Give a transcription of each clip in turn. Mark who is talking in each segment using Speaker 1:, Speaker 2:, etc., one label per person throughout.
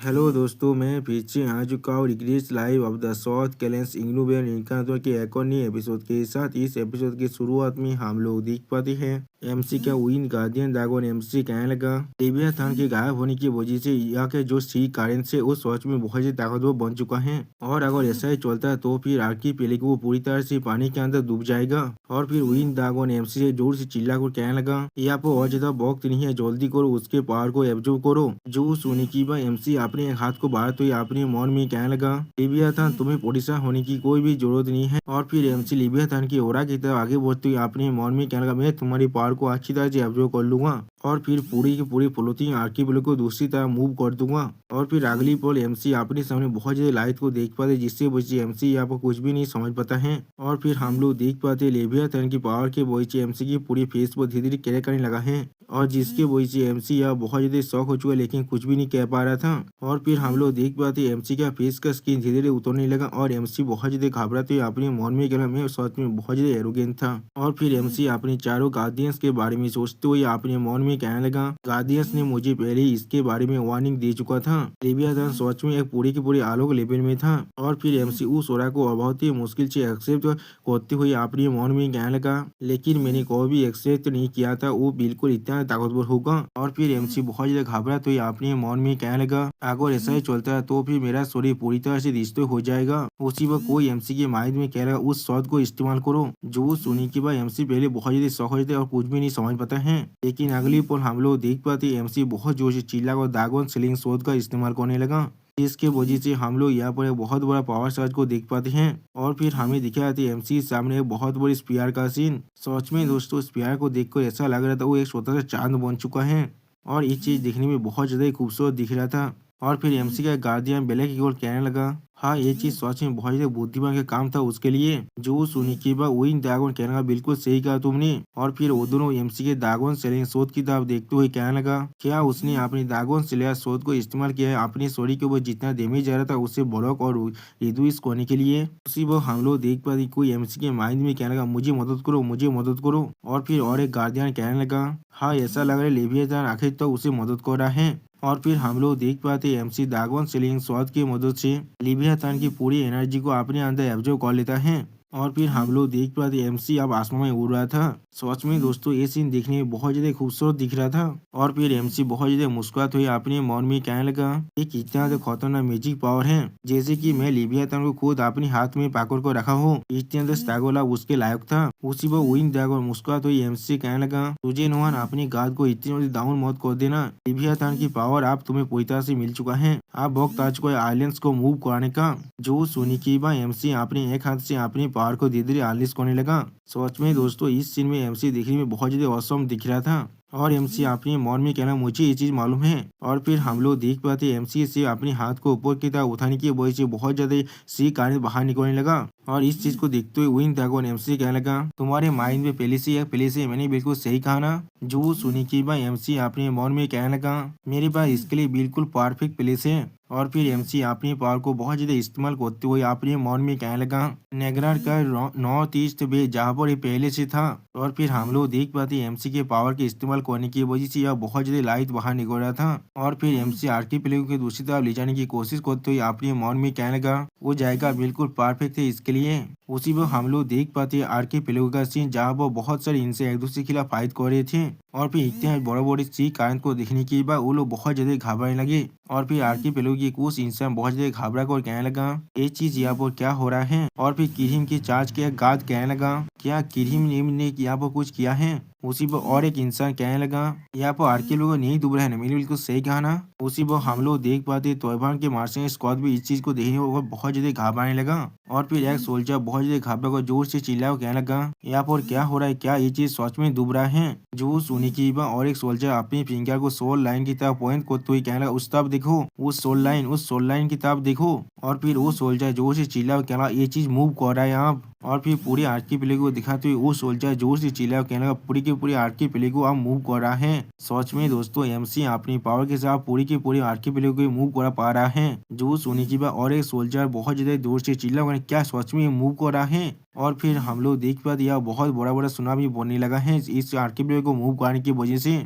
Speaker 1: Hello दोस्तों, मैं फिर से आ चुका हूँ regress live of the south कैलेंस इंग्लूबेन इनका के एक और नए एपिसोड के साथ। इस एपिसोड की शुरुआत में हम लोग देख पाते हैं एमसी का विन गार्डियन ड्रैगन एमसी कहने लगा टिबिया थान के गायब होने की वजह से यहाँ के जो सी कारण से उस वॉच में बहुत ही ताकतवर बन चुका है और अगर ऐसा ही चलता है तो फिर आर्की पेलिक वो पूरी तरह से पानी के अंदर डूब जाएगा। और फिर विन ड्रैगन एमसी से जोर से चिल्ला कर कहने लगा यहाँ पर और ज्यादा वक्त नहीं है, जल्दी करो, उसके पावर को एब्जॉर्ब करो। जो सुनी की एमसी अपने हाथ को बाहर तो अपने मन में कहने लगा लिबिया थान तुम्हें परेशान होने की कोई भी जरूरत नहीं है। और फिर एमसी लिबिया थान की ओरा की तरफ आगे बढ़ते हुए अपने मन में कहने लगा मैं तुम्हारी पावर को अच्छी तरह से एब्जॉर्ब कर लूंगा और फिर पूरी की पूरी फ्लोटिंग आर्की ब्लॉक को दूसरी तरह मूव कर दूंगा। और फिर अगली पल एमसी अपने सामने बहुत ज्यादा लाइट को देख पाते जिससे वजह एमसी यहाँ पर कुछ भी नहीं समझ पाता है। और फिर हम लोग देख पाते लेबिया थान की पावर के वजह से एमसी की पूरी फेस पर धीरे धीरे क्रिया करने लगा है और जिसके वजह से एमसी यहाँ बहुत ज्यादा शॉक हो चुका है लेकिन कुछ भी नहीं कह पा रहा था। और फिर हम लोग देख पाते एमसी का फेस का स्किन धीरे धीरे उतरने लगा और एमसी बहुत ज्यादा घबराते हुए अपने मन में कहना मैं सच में बहुत ज्यादा एरोगेंट था। और फिर एमसी अपने चारों गार्डियंस के बारे में सोचते हुए अपने मन में कहने लगा गार्डियंस ने मुझे पहले ही इसके बारे में वार्निंग दे चुका था। लेवियाथान सच में एक पूरी की पूरी आलोक लेवल में था। और फिर एमसी उस ओरा को बहुत ही मुश्किल से एक्सेप्ट करते हुए अपने मन में कहने लगा लेकिन मैंने कोई भी एक्सेप्ट नहीं किया था वो बिल्कुल इतना ताकतवर होगा। और फिर एमसी बहुत ज्यादा घबरा तो अपने मन में कहने लगा अगर ऐसा ही चलता है तो फिर मेरा शरीर पूरी तरह से डिस्ट्रॉय हो जाएगा। उसी वक्त कोई एमसी के माइंड में कह रहा उस शब्द को इस्तेमाल करो। जो सुनी के बाद एमसी पहले बहुत ज्यादा शौक होते और कुछ भी नहीं समझ पाता है लेकिन अगली पल हम लोग देख पाते एमसी बहुत जोर से चिल्ला और दागोन सिलिंग शोध का इस्तेमाल करने लगा जिसके वजह से हम लोग यहाँ पर एक बहुत बड़ा पावर सर्ज को देख पाते हैं। और फिर हमें दिखा जाती है एमसी सामने एक बहुत बड़ी स्पीयर का सीन। सच में दोस्तों स्पीयर को देखकर ऐसा लग रहा था वो एक छोटा सा चांद बन चुका है और ये चीज दिखने में बहुत ज्यादा खूबसूरत दिख रहा था। और फिर एमसी का गार्डियन बेले की ओर कहने लगा हाँ ये चीज सच में बहुत ज्यादा बुद्धिमान का काम था उसके लिए। जो सुनी के बाद वही दागोन कहने लगा बिल्कुल सही कहा तुमने। और फिर वो दोनों एमसी के दागोन सेलिंग शोध की तरफ देखते हुए कहने लगा क्या उसने अपनी दागोन सेलिंग शोध को इस्तेमाल किया है अपनी शरीर के ऊपर जितना डैमेज आ रहा था उसे ब्लॉक और रिड्यूस करने के लिए। उसी वो हम लोग देख पाते कोई एमसी के माइंड में कहने लगा मुझे मदद करो मुझे मदद करो। और फिर और एक गार्डियन कहने लगा हाँ ऐसा लग रहा है लेवियाथान आखिर तो उसे मदद कर रहा है। और फिर हम लोग देख पाते एमसी दागोन सेलिंग स्वाद की मदद से लिबियाथान की पूरी एनर्जी को अपने अंदर एब्जॉर्ब कर लेता है। और फिर हम लोग देख पाते एमसी अब आसमान में उड़ रहा था। सच में दोस्तों ये सीन देखने में बहुत ज्यादा खूबसूरत दिख रहा था। और फिर एमसी बहुत ज्यादा मुस्कुराते हुए अपने मन में कहने लगा ये कितना तो खतरनाक मैजिक पावर है जैसे कि मैं लिबियाथान को खुद अपने हाथ में पकड़ कर रखा हूँ। इतना स्टागोला उसके लायक था। उसी पर विंग ड्रैगन मुस्कुराते हुए एमसी कहने लगा तुझे नोहान अपनी गार्ड को इतनी जल्दी डाउन मत कर देना। लिबियाथान की पावर आप तुम्हें पूरी तरह से मिल चुका है, आप वक्त आ चुका है आइलैंड्स को मूव कराने का। जो सुनी की एमसी अपने एक हाथ से अपनी पावर को धीरे धीरे अनलीश करने लगा। सच में दोस्तों इस सीन में एमसी देखने में बहुत ज्यादा औसम दिख रहा था। और एमसी अपने मन में कहना मुझे ये चीज मालूम है। और फिर हम लोग देख पाते एमसी से अपने हाथ को ऊपर की तरफ उठाने की वजह से बहुत ज्यादा सी कारण बाहर निकलने लगा। और इस चीज को देखते हुए विंग ड्रैगन एमसी कहने लगा तुम्हारे माइंड में पहले से मैंने बिल्कुल सही कहा ना। जो सुनी की एमसी अपने मन में कहने लगा मेरे पास इसके लिए बिल्कुल परफेक्ट प्लेस है। और फिर एमसी अपनी पावर को बहुत ज्यादा इस्तेमाल करते हुए अपने मन में कहने लगा नेगरार का नॉर्थ ईस्ट बे जहाँ पर ये पहले से था। और फिर हम लोग देख पाते एमसी के पावर के इस्तेमाल करने की वजह से यह बहुत ज्यादा लाइट बाहर निकल रहा था। और फिर एमसी आर्की प्लेग को दूसरी तरफ ले जाने की कोशिश करते हुए अपने मन में कहने लगा वो जाएगा बिल्कुल परफेक्ट है इसके लिए। उसी पर हम लोग देख पाते आर्की प्लेग का सीन जहाँ पर बहुत सारे इनसे एक दूसरे के खिलाफ फाइट कर रहे थे। और फिर इतने बड़े बड़े सी कारण को देखने के बाद वो लोग बहुत ज्यादा घबराने लगे। और फिर आर्की पेलो की कुछ इंसान बहुत ज्यादा घबरा कर कहने लगा ये चीज यहाँ पर क्या हो रहा है। और फिर किरिम की चार्ज के गार्ड कहने लगा क्या किरिम ने यहाँ पर कुछ किया है। उसी पर और एक इंसान कहने लगा यहाँ पर आर्की लोग नहीं डूब रहे हैं, मैंने बिल्कुल सही कहा ना। उसी पर हम लोग देख पाते तोयबान के मार्शल स्क्वाड भी इस चीज को देखने को बहुत ज्यादा घबराने लगा। और फिर एक सोल्जर बहुत ज्यादा घबरा कर जोर से चिल्ला कहने लगा यहाँ पर क्या हो रहा है, क्या ये चीज सच में डूब रहा है। जो सुनी की और एक सोल्जर अपनी फिंगर को सोल लाइन की तरफ पॉइंट करते हुए कहने लगा उस तरफ देखो, उस सोल लाइन की तरफ देखो। और फिर वो सोल्जर जोर से चिल्ला कहना ये चीज मूव कर रहा है आप। और फिर पूरी आर्की प्ले को दिखाते हुए वो सोल्जर जोर से चिल्ला कहने लगा पूरी की पूरी आर्की प्ले को आप मूव कर रहा है। सच में दोस्तों एमसी अपनी पावर के साथ पूरी की पूरी आर्की प्ले को मूव करा पा रहा है। जो सुनी की और एक सोल्जर बहुत ज्यादा जोर से चिल्ला क्या सच में मूव कर रहा है। और फिर हम लोग देख पाते यह बहुत बड़ा बड़ा सुनामी बनने लगा है इस आर्की प्ले को मूव करने की वजह से।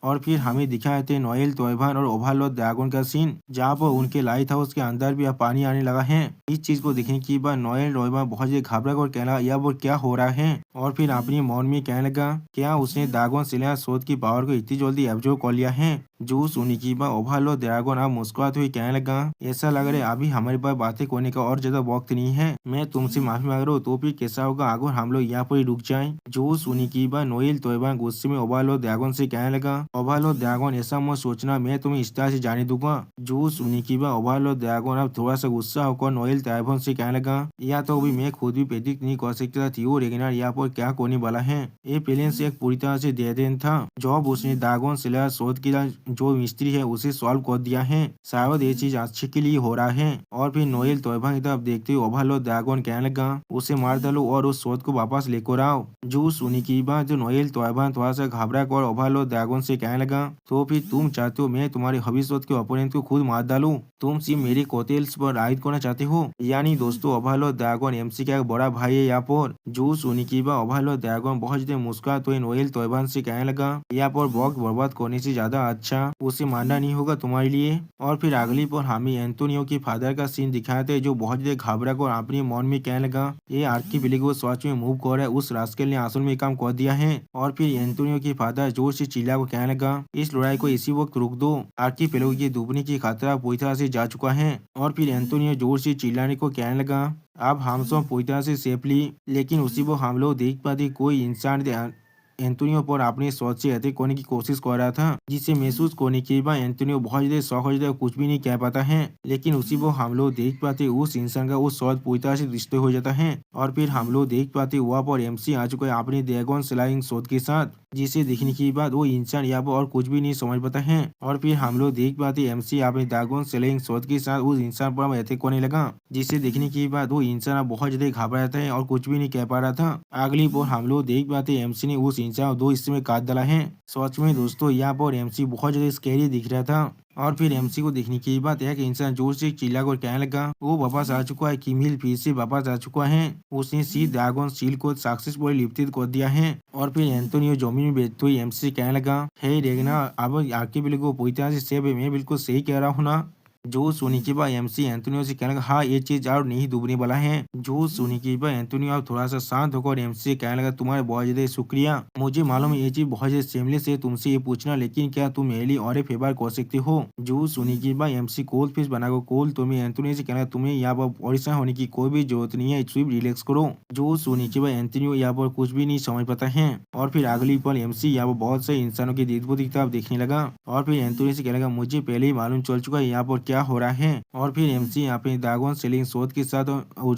Speaker 1: और फिर हमें दिखाए थे नोएल तोयबान और ओवरलॉर्ड ड्रैगन का सीन, जहाँ पर उनके लाइट हाउस के अंदर भी अब पानी आने लगा है। इस चीज को देखने के बाद नोएल तोयबान बहुत ज्यादा घबरा और कहना यह वो क्या हो रहा है, और फिर अपनी मौन में कहने लगा क्या उसने ड्रैगन स्लेयर सोड की पावर को इतनी जल्दी एब्जॉर्ब कर लिया है। जो सुनी की बात ओवरलॉर्ड ड्रैगन अब मुस्कुराते हुए कहने लगा ऐसा लग रहा है अभी हमारे पास बातें करने का और ज्यादा वक्त नहीं है, मैं तुमसे माफी मांग रहा हूँ, तो फिर कैसा होगा अगर हम लोग यहाँ पर ही रुक जाएं। जो सुनी की बात नोएल तोयबान गुस्से में ओवरलॉर्ड ड्रैगन से कहने लगा ओवरलॉर्ड ड्रैगन ऐसा मत सोचना मैं तुम्हें इस तरह से जाने दूंगा। जो सुनी की बात ओवरलॉर्ड ड्रैगन अब थोड़ा सा गुस्सा होकर नोएल तोयबान से कहने लगा या तो अभी मैं खुद भी प्रेडिक्ट नहीं कर सकता थियो रेगनार यहाँ पर क्या करने वाला है। ये प्लेन एक पूरी तरह से डेड था। जब उसने ड्रैगन स्लेयर सोड किया जो मिस्ट्री है उसे सॉल्व कर दिया है, शायद ये चीज अच्छे के लिए हो रहा है। और फिर नोएल तोयबान की तरफ देखते हुए ओवरलॉर्ड ड्रैगन कहने लगा उसे मार डालो और उस सोड को वापस लेकर आओ। जो सुनी की बात जो नोएल तोयबान थोड़ा सा घबरा कर ओवरलॉर्ड ड्रैगन से कहने लगा तो फिर तुम चाहते हो मैं तुम्हारे भविष्य के ओपोनेंट को खुद मार डालूं, तुम सिर्फ मेरी कोटेल्स पर राइड करना चाहते हो। यानी दोस्तों ओवरलॉर्ड ड्रैगन एमसी का एक बड़ा भाई है यहाँ पर। जो सुनी की बात ओवरलॉर्ड ड्रैगन बहुत ज्यादा मुस्कुराते हुए नोएल तोयबान से कहने लगा यहाँ पर वक्त बर्बाद करने से ज्यादा अच्छा उसे मारना नहीं होगा तुम्हारे लिए। और फिर अगली पर हमें एंटोनियो के फादर का सीन दिखाते जो बहुत ज्यादा घबरा कर अपने मन में कहने लगा ये आर्कीपेलागो सच में मूव कर रहा है, उस रास्केल ने असल में काम कर दिया है। और फिर एंटोनियो के फादर जोर से चिल्ला को कहने लगा इस लड़ाई को इसी वक्त रोक दो, आर्कीपेलागो के डूबने की खतरा पूरी तरह से जा चुका है। और फिर एंटोनियो जोर से चिल्लाने को कहने लगा अब हम सब पूरी तरह से सेफली, लेकिन उसी वो हम लोग देख पाते कोई इंसान एंटोनियो पर अपने सोच से अटैक करने की कोशिश कर रहा था, जिसे महसूस करने के बाद एंटोनियो बहुत ज्यादा शौक हो जाता है, कुछ भी नहीं कह पाता है। लेकिन उसी वो हम लोग देख पाते उस इंसान का वो शॉट पूरी तरह से डिस्ट्रॉय हो जाता है। और फिर हम लोग देख पाते वहाँ पर एमसी आ चुका है अपने ड्रैगन स्लाइंग शॉट के साथ, जिसे देखने के बाद वो इंसान यहाँ पर और कुछ भी नहीं समझ पाता है। और फिर हम लोग देख पाते एमसी अपने ड्रैगन स्लाइंग शॉट के साथ उस इंसान पर अटैक करने लगा, जिसे देखने के बाद वो इंसान बहुत ज्यादा घबरा जाता है और कुछ भी नहीं कह पा रहा था। अगली पर हम लोग देख पाते एमसी ने उस इंसान को दो हिस्से में काट डाला है। सच में दोस्तों यहाँ पर एमसी बहुत ज्यादा स्कैरी दिख रहा था। और फिर एमसी को देखने के बाद एक इंसान जोर से चिल्ला कर कहने लगा वो वापस आ चुका है, किमिल फिर से वापस आ चुका है, उसने सी ड्रैगन शील्ड को सक्सेसफुली लिफ्टेड कर दिया है। और फिर एंटोनियो जमीन में बैठते हुए एमसी से कहने लगा हे रेगना अब आर्कीपेलागो पूरी तरह से सेफ है, मैं बिल्कुल सही कह रहा हूँ ना। जो सुनी के बाद एमसी एंटोनियो से कहने लगा हाँ ये चीज और नहीं डूबने वाला है। जो सुनी के बाद एंटोनियो अब थोड़ा सा शांत होकर एमसी से कहने लगा तुम्हारे बहुत ज्यादा शुक्रिया, मुझे मालूम है ये चीज बहुत ज्यादा सेमलेस है तुमसे ये पूछना, लेकिन क्या तुम मेरे लिए और एक फेवर कर सकते हो। जो सुनी के बाद एमसी कोल्ड फिश बनाकर कोल्ड तुम्हें एंटोनियो से कहना तुम्हें यहाँ पर परेशान होने की कोई भी जरूरत नहीं है, सिर्फ रिलैक्स करो। जो सुनी के बाद एंटोनियो यहाँ पर कुछ भी नहीं समझ पाता है। और फिर अगली पल एमसी यहाँ पर बहुत से इंसानों की डेडबॉडी की तरफ देखने लगा। और फिर एंटोनियो से कहने लगा मुझे पहले ही मालूम चल चुका है यहाँ पर क्या हो रहा है। और फिर एमसी अपने ड्रैगन स्लेइंग शॉट के साथ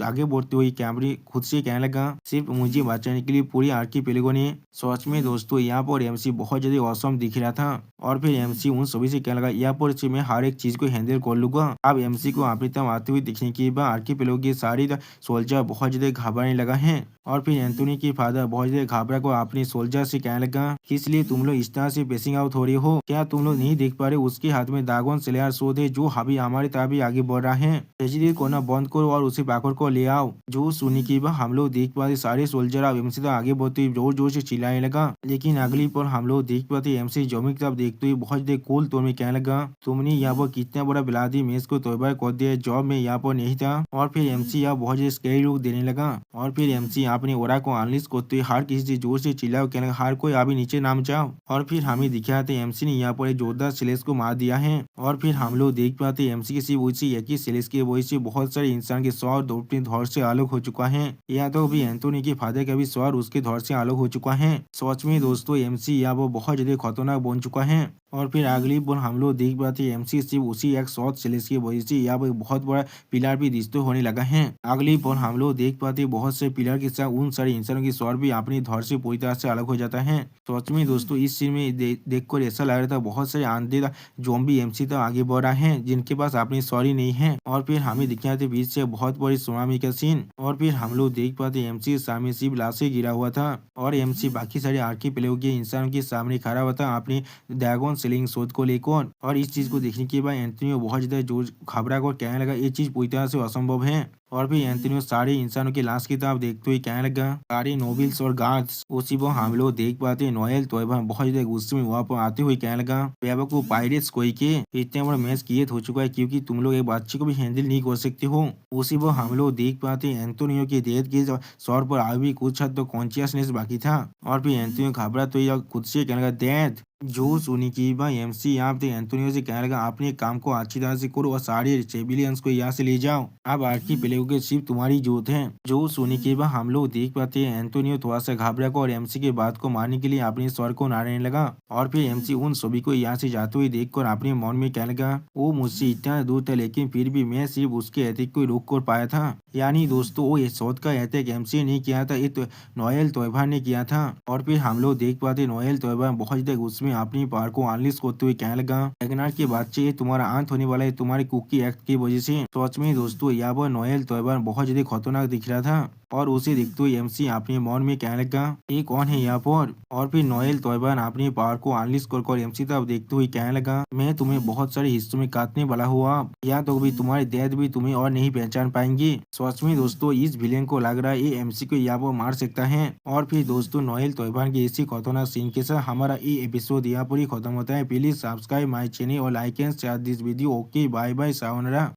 Speaker 1: आगे बढ़ते हुए कैमरे खुद से कहने लगा सिर्फ मुझे बचाने के लिए पूरी आर्कीपेलागो ने। सच में दोस्तों यहाँ पर एमसी बहुत ज्यादा औसम दिख रहा था। और फिर एमसी उन सभी से कहने लगा यहाँ पर से मैं हर एक चीज को हैंडल कर लूंगा। अब एमसी को अपनी तरफ आते हुए देखने के बाद आर्कीपेलागो के सारी सोल्जर बहुत ज्यादा घबराने लगा है। और फिर एंटोनी के फादर बहुत ज्यादा घबरा को अपने सोल्जर से कहने लगा इसलिए तुम लोग इस तरह से पेसिंग आउट हो रही हो, क्या तुम लोग नहीं देख पा रहे उसके हाथ में ड्रैगन स्लेयर शॉट है जो अभी हमारे तरफ ही आगे बढ़ रहा है, तेजी कोना बंद करो और उसे पकड़ को ले आओ। जो सुनी की बात हम लोग देख पाते सारे सोल्जर अब एमसी तक आगे बढ़ते जोर जोर से चिल्लाने लगा। लेकिन अगली पर हम लोग देख पाते एमसी जमीन की तरफ देखते हुए बहुत ज्यादा कूल तौर में कहने लगा तुमने यहाँ पर कितना बड़ा बिलादी मैच को तोयबा कर दिया, जॉब में यहाँ पर नहीं था। और फिर एमसी यहाँ बहुत ज्यादा स्कैरी लुक देने लगा। और फिर एमसी अपने ओरा को अनलिस्ट करते हुए हर किसी से जोर से चिल्लाओ कहने लगा हर कोई अभी नीचे नाम जाओ। और फिर हमें दिखाते एमसी ने यहाँ पर एक जोरदार स्लेश को मार दिया है। और फिर हम लोग देख पाते एमसी की वजह से एक ही स्लेश की वजह से बहुत सारे इंसान के सौर अपने धौर से अलग हो चुका है। या तो अभी एंटोनी के फादर का भी सौर उसके धौर से अलग हो चुका है। सच में दोस्तों एमसी यहाँ पर बहुत ज्यादा खतरनाक बन चुका है। और फिर अगली बार हम लोग देख पाते एमसी सिर्फ उसी एक शॉर्ट स्लेश की वजह से यहाँ पर बहुत बड़ा पिलर भी डिस्ट्रॉय होने लगा है। अगली बार हम लोग देख पाते बहुत से पिलर के साथ उन सारे इंसानों की शॉर्ट भी अपनी धौर से पूरी तरह से अलग हो जाता है। सच में दोस्तों इस सीन में देखकर ऐसा लग रहा था बहुत सारे आंधे ज़ॉम्बी एमसी तक आगे बढ़ रहा है जिनके पास अपनी सॉरी नहीं है। और फिर हमें दिखाते बीच से बहुत बड़ी सुनामी का सीन। और फिर हम लोग देख पाते एमसी के सामने सिर्फ लाशें गिरा हुआ था और एमसी बाकी सारे आर्कीपेलागो के इंसानों के सामने खड़ा हुआ था अपने ड्रैगन स्लेइंग शॉट को लेकर। और इस चीज को देखने के बाद एंटोनियो बहुत ज्यादा जोर घबरा कर कहने लगा ये चीज पूरी तरह से असंभव है। और फिर एंटोनियो सारे इंसानों की लाश की तरफ देखते हुए कहने लगा। सारे नोबिल्स और गार्ड्स उसी पर हम लोग देख पाते हैं नोएल तोयबा बहुत ज्यादा गुस्से में वहाँ पर आते हुए कहने लगा, बेवकूफ पायरेट्स कोई के इतने बड़ा मैच क्रिएट हो चुका है क्योंकि तुम लोग एक बच्चे को भी हैंडल नहीं कर सकते हो। उसी पर हम लोग देख पाते हैं एंटोनियो की डेथ के शोर पर अभी कुछ हद तो कॉन्शियसनेस बाकी था। और फिर एंटोनियो घबरा तो यह खुद से कहने लगा, डेथ जो सुनी की भाई एमसी यहाँ पे एंटोनियो से कहने लगा, आपने एक काम को अच्छी तरह से करो और सारे सिविलियंस को यहाँ से ले जाओ। अब आर्की प्लेग के सिर्फ तुम्हारी जरूरत है। जो सुनी के बाद हम लोग देख पाते हैं एंटोनियो थोड़ा सा घबरा को और एमसी के बात को मारने के लिए अपने स्वर को नारने लगा। और फिर एमसी उन सभी को यहाँ से जाते हुए देख कर अपने मन में कहने लगा, वो मुझसे इतना दूर था लेकिन फिर भी मैं सिर्फ उसके एथिक को रोक कर पाया था। यानी दोस्तों वो शोध का एथिक एमसी ने किया था, ये तो नोएल तोयबा ने किया था। और फिर हम लोग देख पाते नोएल तोयबा बहुत ज्यादा उसमें अपनी पावर को अनलिश करते हुए कहने लगा, एग्नार्ड के बच्चे ये तुम्हारा अंत होने वाला है तुम्हारे कुकी एक्ट की वजह से। सच में दोस्तों यहाँ पर नोएल तोयबा बहुत ज्यादा खतरनाक दिख रहा था। और उसे देखते हुए एमसी अपने मन में कहने लगा, ये कौन है यहाँ पर। और फिर नोएल तोयबा अपनी पावर को अनलिश कर एमसी तरफ देखते हुए कहने लगा, मैं तुम्हें बहुत सारे हिस्सों में काटने वाला हुआ, या तो भी तुम्हारी डेथ भी तुम्हें और नहीं पहचान पाएंगे। सच में दोस्तों इस विलेन को लग रहा है ये एमसी को यहाँ पर मार सकता है। और फिर दोस्तों नोएल तोयबा के इसी खतरनाक सीन के साथ हमारा ये एपिसोड यहाँ पर ही खत्म होता है। प्लीज सब्सक्राइब माई चैनल और like and share this video. Okay bye bye sayonara.